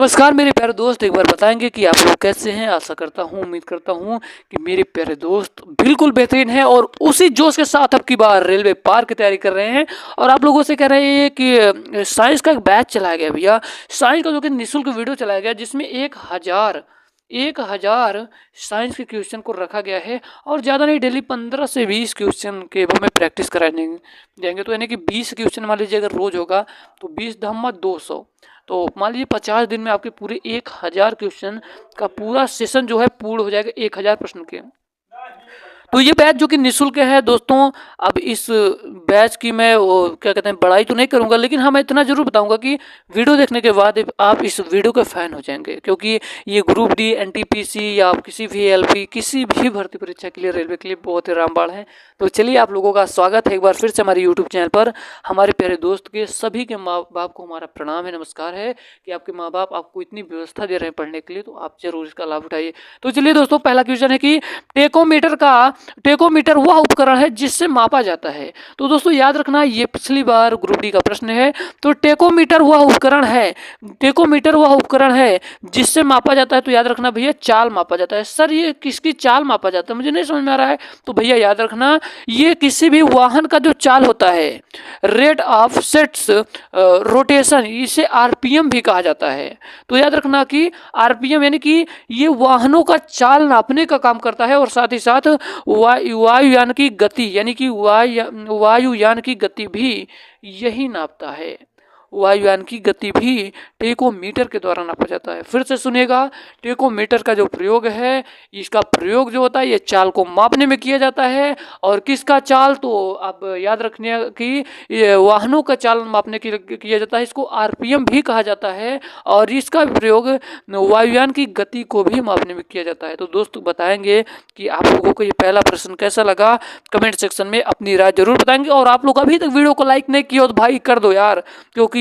नमस्कार मेरे प्यारे दोस्त, एक बार बताएंगे कि आप लोग कैसे हैं। आशा करता हूँ, उम्मीद करता हूँ कि मेरे प्यारे दोस्त बिल्कुल बेहतरीन हैं और उसी जोश के साथ अब की बार रेलवे पार की तैयारी कर रहे हैं। और आप लोगों से कह रहे हैं कि साइंस का एक बैच चलाया गया भैया। साइंस का जो कि निःशुल्क वीडियो चलाया गया, जिसमें 1000 साइंस के क्वेश्चन को रखा गया है। और ज़्यादा नहीं, डेली 15 से 20 क्वेश्चन के हमें प्रैक्टिस कराने जाएंगे। तो यानी कि 20 क्वेश्चन मान लीजिए अगर रोज होगा तो 20 धम्मा 200, तो मान लीजिए 50 दिन में आपके पूरे 1000 क्वेश्चन का पूरा सेशन जो है पूर्ण हो जाएगा 1000 प्रश्न के। तो ये बैच जो कि निःशुल्क है दोस्तों। अब इस बैच की मैं क्या कहते हैं बड़ाई तो नहीं करूंगा, लेकिन हाँ मैं इतना जरूर बताऊंगा कि वीडियो देखने के बाद आप इस वीडियो के फैन हो जाएंगे, क्योंकि ये ग्रुप डी, एनटीपीसी या किसी भी एलपी, किसी भी भर्ती परीक्षा के लिए, रेलवे के लिए बहुत ही रामबाण है। तो चलिए, आप लोगों का स्वागत है एक बार फिर से हमारे यूट्यूब चैनल पर। हमारे प्यारे दोस्त के सभी के माँ बाप को हमारा प्रणाम है, नमस्कार है कि आपके माँ बाप आपको इतनी व्यवस्था दे रहे हैं पढ़ने के लिए, तो आप जरूर इसका लाभ उठाइए। तो चलिए दोस्तों, पहला क्वेश्चन है कि टेकोमीटर वह उपकरण है जिससे मापा जाता है। तो दोस्तों याद रखना, ये पिछली बार ग्रुप डी का प्रश्न है। तो टेकोमीटर वह उपकरण है जिससे मापा जाता है। तो याद रखना भैया, चाल मापा जाता है। सर ये किसकी चाल मापा जाता है, मुझे नहीं समझ में आ रहा है। तो भैया याद रखना, ये किसी भी वाहन का जो चाल होता है, रेट ऑफ सेट्स रोटेशन, इसे आरपीएम भी कहा जाता है। तो याद रखना कि आरपीएम यानी कि ये वाहनों का चाल नापने का काम करता है। और साथ ही साथ वायुयान की गति, यानी कि वायुयान की गति भी यही नापता है। वायुयान की गति भी टेकोमीटर के द्वारा नापा जाता है। फिर से सुनिएगा, टेकोमीटर का जो प्रयोग है, इसका प्रयोग जो होता है ये चाल को मापने में किया जाता है। और किसका चाल, तो आप याद रखने कि ये वाहनों का चाल मापने के लिए किया जाता है। इसको आरपीएम भी कहा जाता है। और इसका प्रयोग वायुयान की गति को भी मापने में किया जाता है। तो दोस्तों बताएंगे कि आप लोगों को ये पहला प्रश्न कैसा लगा, कमेंट सेक्शन में अपनी राय जरूर बताएंगे। और आप लोग अभी तक वीडियो को लाइक नहीं किया तो भाई कर दो यार, क्योंकि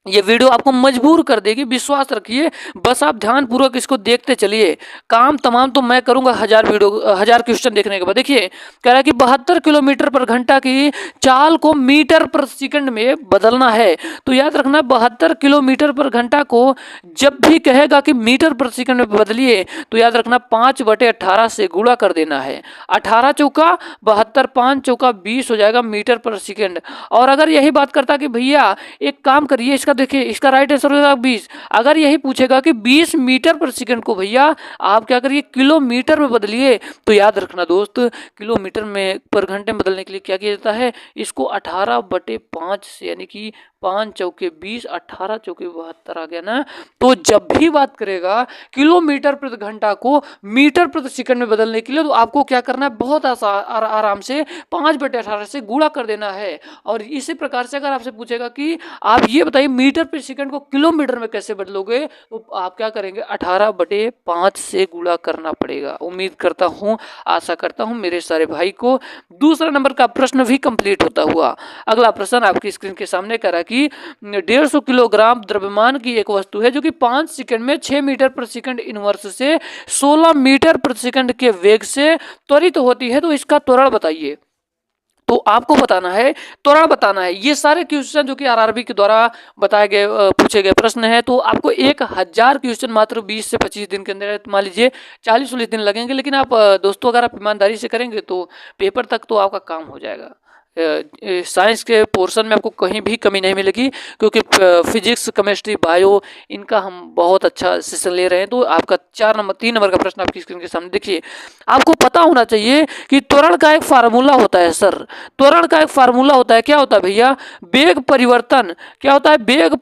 ये वीडियो आपको मजबूर कर देगी, विश्वास रखिए। बस आप ध्यानपूर्वक इसको देखते चलिए। काम तमाम तो मैं करूंगा 1000 क्वेश्चन देखने के बाद। देखिए, कह रहा है कि 72 किलोमीटर पर घंटा की चाल को मीटर पर सेकंड में बदलना है। तो याद रखना, 72 किलोमीटर पर घंटा को जब भी कहेगा कि मीटर पर सेकंड में बदलिए, तो याद रखना 5/18 से गुणा कर देना है। 18 चौका 72, 5 चौका 20 हो जाएगा मीटर पर सेकंड। और अगर यही बात करता कि भैया एक काम करिए, इसका देखिए, इसका राइट आंसर होगा 20। अगर यही पूछेगा कि 20 मीटर पर सेकंड को भैया आप क्या करिए, किलोमीटर में बदलिए, तो याद रखना दोस्त, किलोमीटर में पर घंटे में बदलने के लिए क्या किया जाता है, इसको 18/5 से, यानी कि 5 चौके 20, 18 चौके 72 आ गया ना। तो जब भी बात करेगा किलोमीटर प्रति घंटा को मीटर प्रति सेकंड में बदलने के लिए, तो आपको क्या करना है, बहुत आराम से 5/18 से गुणा कर देना है। और इसी प्रकार से अगर आपसे पूछेगा कि आप ये बताइए मीटर प्रति सेकंड को किलोमीटर में कैसे बदलोगे, तो आप क्या करेंगे, 18/5 से गुणा करना पड़ेगा। उम्मीद करता हूँ, आशा करता हूँ मेरे सारे भाई को दूसरा नंबर का प्रश्न भी कंप्लीट होता हुआ। अगला प्रश्न आपकी स्क्रीन के सामने कह रहा है कि 150 किलोग्राम द्रव्यमान की एक वस्तु है जो कि 5 सेकंड में 6 मीटर प्रति सेकंड इनवर्स से 16 मीटर प्रति सेकंड के वेग से त्वरित होती है। तो इसका त्वरण बताइए। तो आपको बताना है, त्वरण बताना है। ये सारे क्वेश्चन जो कि आरआरबी के द्वारा बताए गए पूछे गए प्रश्न है। तो आपको 1000 क्वेश्चन मात्र 20 से 25 दिन के अंदर, मान लीजिए 40-40 दिन लगेंगे, लेकिन आप दोस्तों अगर आप ईमानदारी से करेंगे तो पेपर तक तो आपका काम हो जाएगा। साइंस के पोर्शन में आपको कहीं भी कमी नहीं मिलेगी, क्योंकि फिजिक्स, केमिस्ट्री, बायो, इनका हम बहुत अच्छा सेशन ले रहे हैं। तो आपका 3 नंबर का प्रश्न आपकी स्क्रीन के सामने देखिए। आपको पता होना चाहिए कि त्वरण का एक फार्मूला होता है। सर त्वरण का एक फार्मूला होता है, क्या होता है भैया, वेग परिवर्तन। क्या होता है, वेग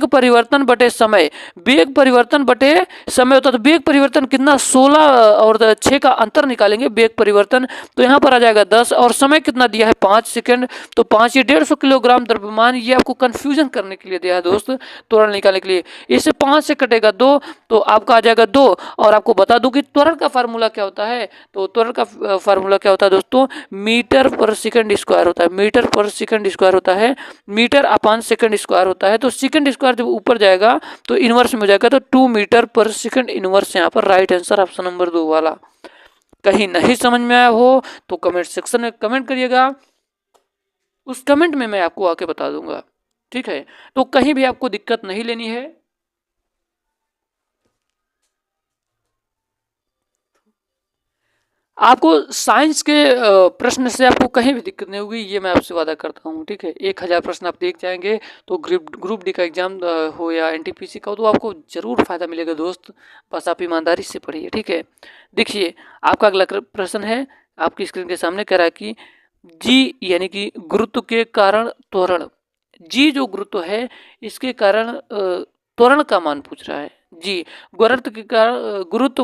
परिवर्तन बटे समय। वेग परिवर्तन बटे समय होता है। तो वेग परिवर्तन कितना, 16 और 6 का अंतर निकालेंगे, वेग परिवर्तन, तो यहाँ पर आ जाएगा 10। और समय कितना दिया है, 5 सेकंड। तो 5 ये 150 किलोग्राम द्रव्यमान, ये आपको कंफ्यूजन करने के लिए दिया है दोस्त, त्वरण निकालने के लिए। इससे 5 से कटेगा 2, तो आपका आ जाएगा 2। और आपको बता दूं कि त्वरण का फार्मूला क्या होता है। तो त्वरण का फार्मूला क्या होता है दोस्तों, मीटर पर सेकंड स्क्वायर होता है। मीटर पर सेकंड स्क्वायर होता है, मीटर अपान सेकंड स्क्वायर होता है। तो सेकंड स्क्वायर जब ऊपर जाएगा तो इनवर्स में हो जाएगा, तो 2 मीटर पर सेकंड इनवर्स। यहाँ पर राइट आंसर ऑप्शन नंबर 2 वाला। कहीं नहीं समझ में आया हो तो कमेंट सेक्शन में कमेंट करिएगा, उस कमेंट में मैं आपको आके बता दूंगा, ठीक है। तो कहीं भी आपको दिक्कत नहीं लेनी है। आपको साइंस के प्रश्न से आपको कहीं भी दिक्कत नहीं होगी, ये मैं आपसे वादा करता हूँ, ठीक है। 1000 प्रश्न आप देख जाएंगे तो ग्रुप डी का एग्जाम हो या एनटीपीसी का हो, तो आपको जरूर फायदा मिलेगा दोस्त। बस आप ईमानदारी से पढ़िए, ठीक है। देखिए आपका अगला प्रश्न है, आपकी स्क्रीन के सामने कह रहा है कि जी यानी कि गुरुत्व के कारण त्वरण, जी जो गुरुत्व है इसके कारण त्वरण का मान पूछ रहा है। जी गुरुत्व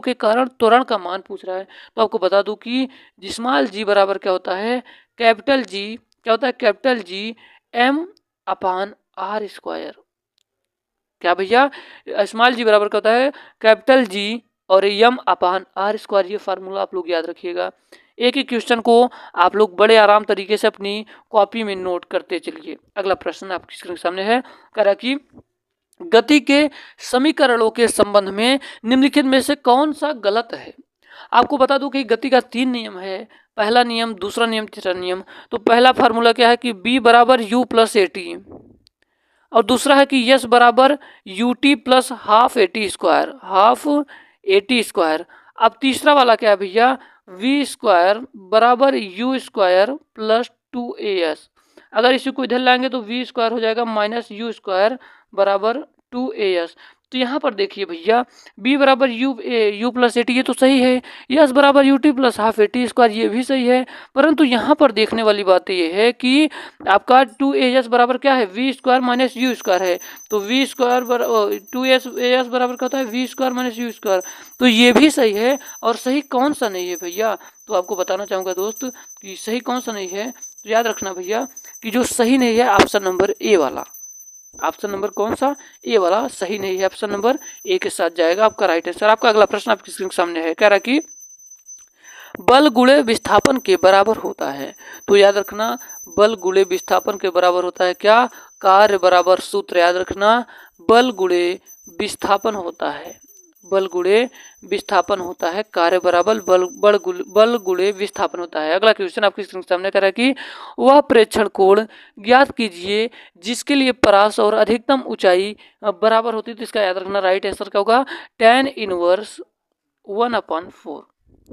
के कारण त्वरण का मान पूछ रहा है। तो आपको बता दूं कि स्मॉल जी बराबर क्या होता है, कैपिटल जी क्या होता है, capital G M upon R square. क्या भैया, स्मॉल जी बराबर क्या होता है, कैपिटल जी और एम अपान आर स्क्वायर। ये फार्मूला आप लोग याद रखिएगा। एक ही क्वेश्चन को आप लोग बड़े आराम तरीके से अपनी कॉपी में नोट करते चलिए। अगला प्रश्न आपकी स्क्रीन के सामने है, कह रहा कि गति के समीकरणों के संबंध में निम्नलिखित में से कौन सा गलत है। आपको बता दूं कि गति का 3 नियम है, पहला नियम, दूसरा नियम, तीसरा नियम। तो पहला फार्मूला क्या है कि b बराबर u प्लस ए टी, और दूसरा है कि यस बराबर U T plus half A T square, half A T square. अब तीसरा वाला क्या है भैया, वी स्क्वायर बराबर यू स्क्वायर प्लस 2as। अगर इसी को इधर लाएंगे तो वी स्क्वायर हो जाएगा माइनस यू स्क्वायर बराबर 2as। तो यहाँ पर देखिए भैया, b बराबर यू प्लस ए टी ये तो सही है, यस बराबर U T plus half A T square ये भी सही है। परंतु यहाँ पर देखने वाली बात ये है कि आपका 2as बराबर क्या है, V square minus U square है। तो वी स्क्वायर 2as बराबर क्या होता है, V square minus U square. तो ये भी सही है, और सही कौन सा नहीं है भैया, तो आपको बताना चाहूँगा दोस्त कि सही कौन सा नहीं है। तो याद रखना भैया कि जो सही नहीं है ऑप्शन नंबर ए वाला, ऑप्शन नंबर कौन सा, ए वाला सही नहीं है। ऑप्शन नंबर ए के साथ जाएगा आपका राइट आंसर। आपका अगला प्रश्न आपकी स्क्रीन के सामने है, कह रहा कि बल गुणे विस्थापन के बराबर होता है। तो याद रखना बल गुणे विस्थापन के बराबर होता है क्या, कार्य बराबर सूत्र याद रखना, बल गुणे विस्थापन होता है, बल गुणे विस्थापन होता है, कार्य बराबर बल गुणे विस्थापन होता है। अगला क्वेश्चन आपकी स्क्रीन के सामने कह रहा है कि वह प्रेक्षण कोण ज्ञात कीजिए जिसके लिए परास और अधिकतम ऊंचाई बराबर होती है। तो इसका याद रखना राइट आंसर क्या होगा, tan इनवर्स 1/4।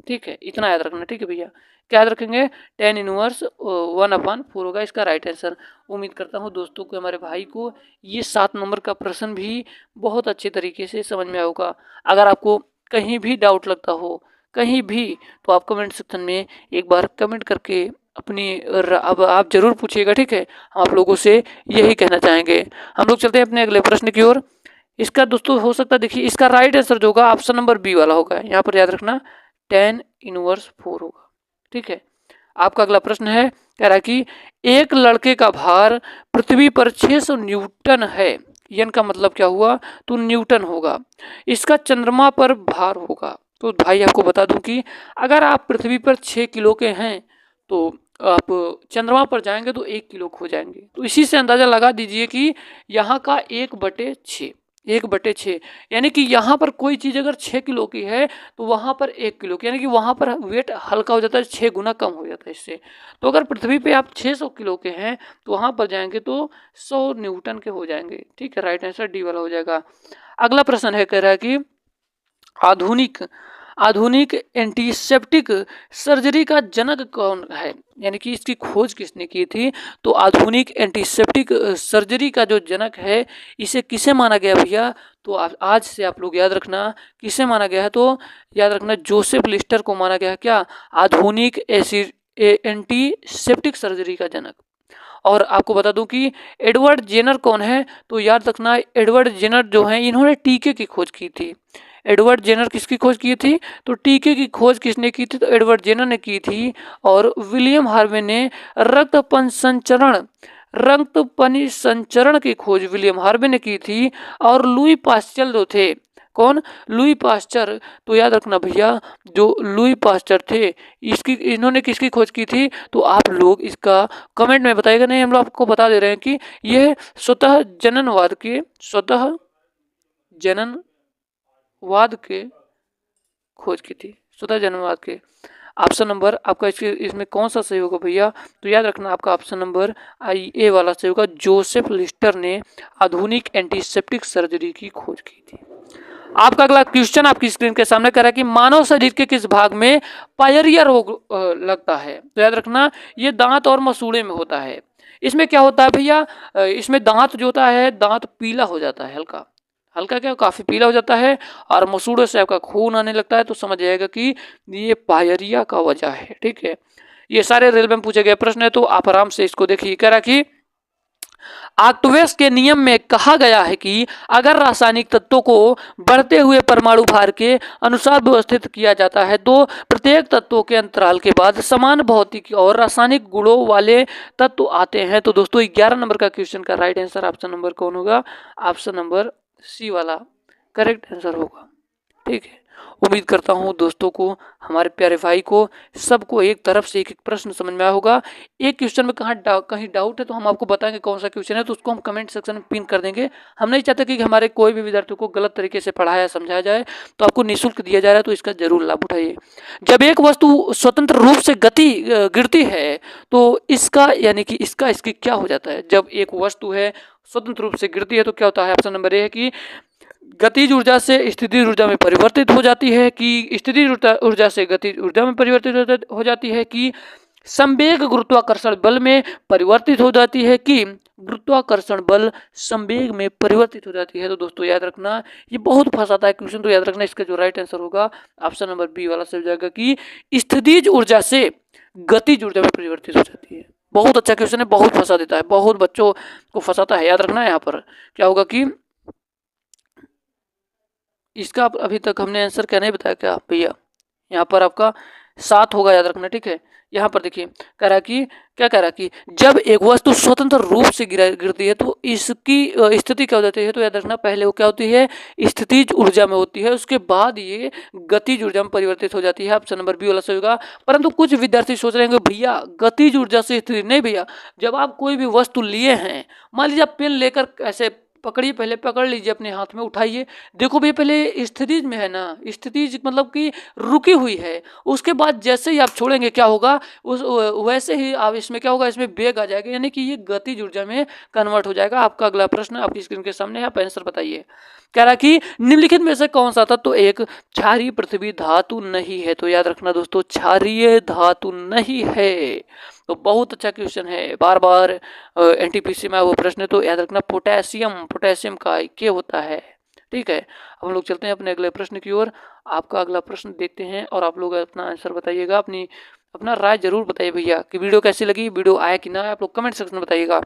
ठीक है, इतना याद रखना, ठीक है भैया। क्या याद रखेंगे, tan इनवर्स 1/4 होगा इसका राइट आंसर। उम्मीद करता हूँ दोस्तों को, हमारे भाई को ये 7 नंबर का प्रश्न भी बहुत अच्छे तरीके से समझ में आया होगा। अगर आपको कहीं भी डाउट लगता हो कहीं भी, तो आप कमेंट सेक्शन में एक बार कमेंट करके अपनी अब आप जरूर पूछिएगा, ठीक है। हम आप लोगों से यही कहना चाहेंगे। हम लोग चलते हैं अपने अगले प्रश्न की ओर। इसका दोस्तों हो सकता है, देखिए इसका राइट आंसर जो होगा ऑप्शन नंबर बी वाला होगा। यहाँ पर याद रखना tan इनवर्स 4 होगा, ठीक है। आपका अगला प्रश्न है, कह रहा है कि एक लड़के का भार पृथ्वी पर 600 न्यूटन है, यन का मतलब क्या हुआ, तो न्यूटन होगा। इसका चंद्रमा पर भार होगा। तो भाई आपको बता दूं कि अगर आप पृथ्वी पर 6 किलो के हैं तो आप चंद्रमा पर जाएंगे तो 1 किलो खो जाएंगे। तो इसी से अंदाजा लगा दीजिए कि यहाँ का 1/6, 1/6 यानी कि यहाँ पर कोई चीज़ अगर 6 किलो की है तो वहाँ पर 1 किलो की, यानी कि वहाँ पर वेट हल्का हो जाता है, 6 गुना कम हो जाता है इससे। तो अगर पृथ्वी पे आप 600 किलो के हैं तो वहाँ पर जाएंगे तो 100 न्यूटन के हो जाएंगे, ठीक है। राइट आंसर डी वाला हो जाएगा। अगला प्रश्न है, कह रहा है कि आधुनिक एंटीसेप्टिक सर्जरी का जनक कौन है, यानी कि इसकी खोज किसने की थी। तो आधुनिक एंटीसेप्टिक सर्जरी का जो जनक है इसे किसे माना गया भैया, तो आज से आप लोग याद रखना किसे माना गया है। तो याद रखना जोसेफ लिस्टर को माना गया है क्या, आधुनिक एंटीसेप्टिक सर्जरी का जनक। और आपको बता दूं कि एडवर्ड जेनर कौन है, तो याद रखना एडवर्ड जेनर जो है इन्होंने टीके की खोज की थी। एडवर्ड जेनर किसकी खोज की थी, तो टीके की खोज किसने की थी, तो एडवर्ड जेनर ने की थी। और विलियम हार्वे ने रक्त संचरण की खोज विलियम हार्वे ने की थी। और लुई पास्चर जो थे, कौन, लुई पास्चर। तो याद रखना भैया जो लुई पास्चर थे इन्होंने किसकी खोज की थी, तो आप लोग इसका कमेंट में बताइएगा। नहीं, हम लोग आपको बता दे रहे हैं कि यह स्वतः जननवाद के खोज की थी, स्वतः जननवाद के। ऑप्शन नंबर आपका इसमें कौन सा सही होगा भैया, तो याद रखना आपका ऑप्शन नंबर ए वाला सही होगा। जोसेफ लिस्टर ने आधुनिक एंटीसेप्टिक सर्जरी की खोज की थी। आपका अगला क्वेश्चन आपकी स्क्रीन के सामने कह रहा है कि मानव शरीर के किस भाग में पायरिया रोग लगता है? तो याद रखना ये दांत और मसूड़े में होता है। इसमें क्या होता है भैया, इसमें दांत जो होता है दांत पीला हो जाता है, हल्का हल्का क्या काफी पीला हो जाता है और मसूड़ों से आपका खून आने लगता है, तो समझ जाएगा कि ये पायरिया का वजह है। ठीक है, ये सारे रेलवे में पूछे गए प्रश्न है, तो आप आराम से इसको देखिए। कह रहा कि आर्कटूवेस के नियम में कहा गया है कि अगर रासायनिक तत्वों को बढ़ते हुए परमाणु भार के अनुसार व्यवस्थित किया जाता है तो प्रत्येक तत्वों के अंतराल के बाद समान भौतिक और रासायनिक गुणों वाले तत्व आते हैं। तो दोस्तों 11 नंबर का क्वेश्चन का राइट आंसर ऑप्शन नंबर कौन होगा? ऑप्शन नंबर सी वाला करेक्ट आंसर होगा। ठीक है, उम्मीद करता हूँ दोस्तों को, हमारे प्यारे भाई को, सबको एक तरफ से एक एक प्रश्न समझ में आया होगा। एक क्वेश्चन में कहीं डाउट है तो हम आपको बताएंगे कौन सा क्वेश्चन है, तो उसको हम कमेंट सेक्शन में पिन कर देंगे। हम नहीं चाहते कि हमारे कोई भी विद्यार्थियों को गलत तरीके से पढ़ाया समझाया जाए, तो आपको निःशुल्क दिया जा रहा है, तो इसका जरूर लाभ उठाइए। जब एक वस्तु स्वतंत्र रूप से गिरती है तो इसका यानी कि इसकी क्या हो जाता है? जब एक वस्तु है स्वतंत्र रूप से गिरती है तो क्या होता है? ऑप्शन नंबर ए है कि गतिज ऊर्जा से स्थितिज ऊर्जा में परिवर्तित हो जाती है, कि स्थितिज ऊर्जा से गतिज ऊर्जा में परिवर्तित हो जाती है, कि संवेग गुरुत्वाकर्षण बल में परिवर्तित हो जाती है, कि गुरुत्वाकर्षण बल संवेग में परिवर्तित हो जाती है। तो दोस्तों याद रखना ये बहुत फंसाता है क्वेश्चन, तो याद रखना इसका जो राइट आंसर होगा ऑप्शन नंबर बी वाला से हो जाएगा कि स्थितिज ऊर्जा से गतिज ऊर्जा में परिवर्तित हो जाती है। बहुत अच्छा क्वेश्चन है, बहुत फंसा देता है, बहुत बच्चों को फंसाता है। याद रखना यहाँ पर क्या होगा कि इसका अभी तक हमने आंसर क्या नहीं बताया क्या भैया? यहाँ पर आपका 7 होगा, याद रखना। ठीक है, यहाँ पर देखिए कह रहा कि क्या कह रहा कि जब एक वस्तु स्वतंत्र रूप से गिरती है तो इसकी स्थिति क्या हो जाती है? तो याद रखना पहले वो क्या होती है? स्थितिज ऊर्जा में होती है, उसके बाद ये गतिज ऊर्जा में परिवर्तित हो जाती है। ऑप्शन नंबर बी वाला सही होगा। परंतु कुछ विद्यार्थी सोच रहे हैं भैया गतिज ऊर्जा से स्थिति नहीं भैया, जब आप कोई भी वस्तु लिए हैं, मान लीजिए आप पेन लेकर ऐसे पकड़िए, पहले पकड़ लीजिए अपने हाथ में, उठाइए, देखो भैया पहले स्थितिज में है ना, स्थितिज मतलब कि रुकी हुई है, उसके बाद जैसे ही आप छोड़ेंगे क्या होगा, उस वैसे ही आप इसमें क्या होगा, इसमें वेग आ जाएगा, यानी कि ये गतिज ऊर्जा में कन्वर्ट हो जाएगा। आपका अगला प्रश्न आपकी स्क्रीन के सामने है, आप आंसर बताइए। कह रहा कि निम्नलिखित में से कौन सा था तो एक क्षारीय पृथ्वी धातु नहीं है? तो याद रखना दोस्तों क्षारीय धातु नहीं है। तो बहुत अच्छा क्वेश्चन है, बार बार एनटीपीसी में वो प्रश्न है, तो याद रखना पोटेशियम का के होता है। ठीक है, अब हम लोग चलते हैं अपने अगले प्रश्न की ओर। आपका अगला प्रश्न देखते हैं और आप लोग अपना आंसर बताइएगा, अपना राय जरूर बताइए भैया कि वीडियो कैसी लगी, वीडियो आया कि ना, आप लोग कमेंट सेक्शन में बताइएगा।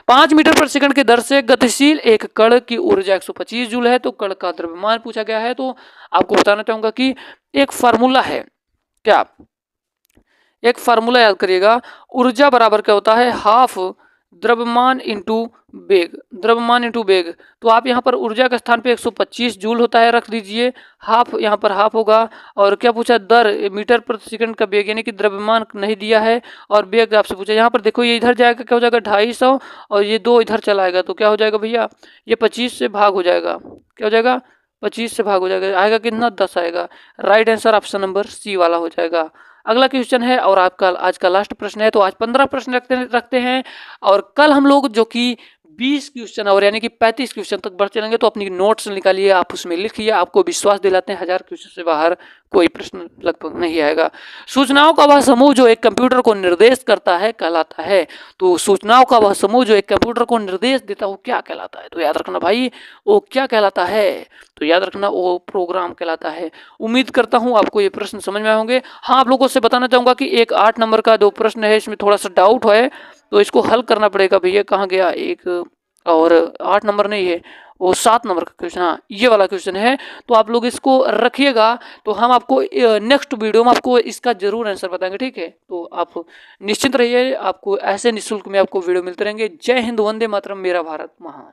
5 मीटर पर सेकंड के दर से गतिशील एक कण की ऊर्जा 125 जूल है, तो कण का द्रव्यमान पूछा गया है। तो आपको बताना चाहूंगा कि एक फार्मूला है, क्या एक फार्मूला याद करिएगा, ऊर्जा बराबर क्या होता है? हाफ द्रव्यमान इंटू वेग, द्रव्यमान इंटू वेग। तो आप यहाँ पर ऊर्जा के स्थान पे 125 जूल होता है रख दीजिए, हाफ यहाँ पर हाफ होगा, और क्या पूछा? दर मीटर प्रति सेकंड का वेग, यानी कि द्रव्यमान नहीं दिया है, और वेग आपसे पूछा। यहाँ पर देखो ये इधर जाएगा, क्या हो जाएगा 250, और ये 2 इधर चलाएगा, तो क्या हो जाएगा भैया? ये 25 से भाग हो जाएगा, क्या हो जाएगा? 25 से भाग हो जाएगा, आएगा कितना? 10 आएगा। Right answer option number C वाला हो जाएगा। अगला क्वेश्चन है और आपका आज का लास्ट प्रश्न है, तो आज 15 प्रश्न रखते हैं, और कल हम लोग जो कि 20 क्वेश्चन और यानी कि 35 क्वेश्चन तक बढ़ चलेंगे। तो अपनी नोट्स निकालिए, आप उसमें लिखिए, आपको विश्वास दिलाते हैं 1000 क्वेश्चन से बाहर कोई प्रश्न लगभग नहीं आएगा। सूचनाओं का वह समूह जो एक कंप्यूटर को निर्देश करता है कहलाता है। तो सूचनाओं का वह समूह जो एक कंप्यूटर को निर्देश देता है वो क्या कहलाता है? तो याद रखना भाई वो क्या कहलाता है? तो याद रखना वो प्रोग्राम कहलाता है। उम्मीद करता हूँ आपको ये प्रश्न समझ में आए होंगे। हाँ, आप लोगों से बताना चाहूंगा कि एक 8 नंबर का 2 प्रश्न है, इसमें थोड़ा सा डाउट है, तो इसको हल करना पड़ेगा भैया। कहाँ गया एक, और 8 नंबर नहीं है वो 7 नंबर का क्वेश्चन, हाँ ये वाला क्वेश्चन है, तो आप लोग इसको रखिएगा, तो हम आपको नेक्स्ट वीडियो में आपको इसका जरूर आंसर बताएंगे। ठीक है, तो आप निश्चिंत रहिए, आपको ऐसे निःशुल्क में आपको वीडियो मिलते रहेंगे। जय हिंद, वंदे मातरम, मेरा भारत महान।